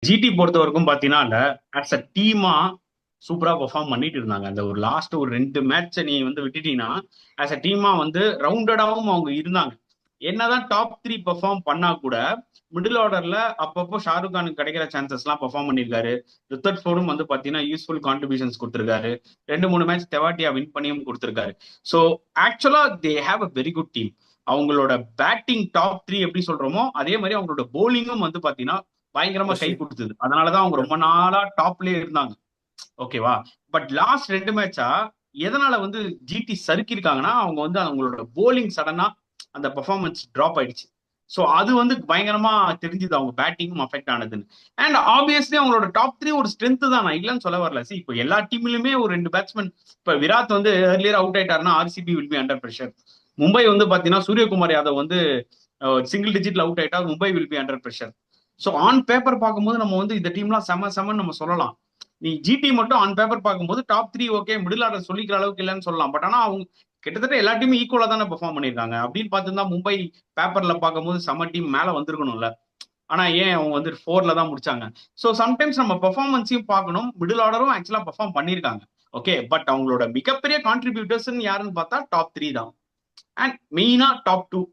GT பொறுத்த வரைக்கும் பாத்தீங்கன்னா ஆஸ் அ டீமா சூப்பரா பெர்ஃபார்ம் பண்ணிட்டு இருந்தாங்க. அந்த ஒரு லாஸ்ட் ஒரு 2 மேட்ச நீ வந்து விட்டுட்டீங்கன்னா, ஆஸ் அ டீமா வந்து ரவுண்டடாவும் அவங்க இருந்தாங்க. என்னதான் டாப் 3 பெர்ஃபார்ம் பண்ணா கூட, மிடில் ஆர்டர்ல அப்பப்போ ஷாருக் கானுக்கு கிடைக்கிற சான்சஸ்லாம் பெர்ஃபார்ம் பண்ணியிருக்காரு. ரித்தர்ட் வந்து பாத்தீங்கன்னா யூஸ்ஃபுல் கான்ட்ரிபியூஷன்ஸ் கொடுத்திருக்காரு. 2, 3 மேட்ச் தெவாட்டியா வின் பண்ணியும் கொடுத்திருக்காரு. ஸோ ஆக்சுவலா they have a very good team. அவங்களோட பேட்டிங் டாப் 3 எப்படி சொல்றோமோ, அதே மாதிரி அவங்களோட போலிங்கும் வந்து பாத்தீங்கன்னா பயங்கரமா கை அஸ்வின். கொடுத்தது. அதனாலதான் அவங்க ரொம்ப நாளா டாப்லயே இருந்தாங்க. ஓகேவா? பட் லாஸ்ட் 2 மேட்சா எதனால வந்து ஜிடி சறுக்கிருக்காங்கன்னா, அவங்க வந்து அவங்களோட போலிங் சடனா அந்த பெர்ஃபார்மன்ஸ் டிராப் ஆயிடுச்சு. சோ அது வந்து பயங்கரமா தெரிஞ்சுது அவங்க பேட்டிங்கும் அஃபெக்ட் ஆனதுன்னு. அண்ட் ஆப்வியஸ்லி அவங்களோட டாப் 3 ஒரு ஸ்ட்ரென்த் தான், நான் இல்லைன்னு சொல்ல வரல. சி இப்போ எல்லா டீம்லயுமே ஒரு 2 பேட்ஸ்மேன், இப்ப விராட் வந்து ஏர்லியர் அவுட் ஆயிட்டாருன்னா RCB will be under pressure. Mumbai வந்து பாத்தீங்கன்னா சூரியகுமார் யாதவ் வந்து சிங்கிள் டிஜிட்ல அவுட் ஆயிட்டா Mumbai will be under pressure. So on paper பார்க்கும்போது நம்ம வந்து இந்த டீம்லாம் செம செமன்னு நம்ம சொல்லலாம். நீ ஜிடி மட்டும் ஆன் பேப்பர் பார்க்கும்போது டாப் 3 ஓகே, மிடில் ஆர்டர் சொல்லிக்கிற அளவுக்கு இல்லைன்னு சொல்லலாம். பட் ஆனா அவங்க கிட்டத்தட்ட எல்லா டீமும் ஈக்குவலா தானே பெர்ஃபார்ம் பண்ணியிருக்காங்க. அப்படின்னு பார்த்துருந்தா மும்பை பேப்பர்ல பார்க்கும்போது செம டீம் மேல வந்திருக்கணும்ல. ஆனா ஏன் அவங்க வந்து 4ல தான் முடிச்சாங்க. ஸோ சம்டைம்ஸ் நம்ம பெர்ஃபார்மன்ஸையும் பார்க்கணும். மிடில் ஆர்டரும் ஆக்சுவலா பெர்ஃபார்ம் பண்ணியிருக்காங்க. ஓகே, பட் அவங்களோட மிகப்பெரிய கான்ட்ரிபியூட்டர்ஸ் யாருன்னு பார்த்தா டாப் 3 தான். அண்ட் மெயினா டாப் 2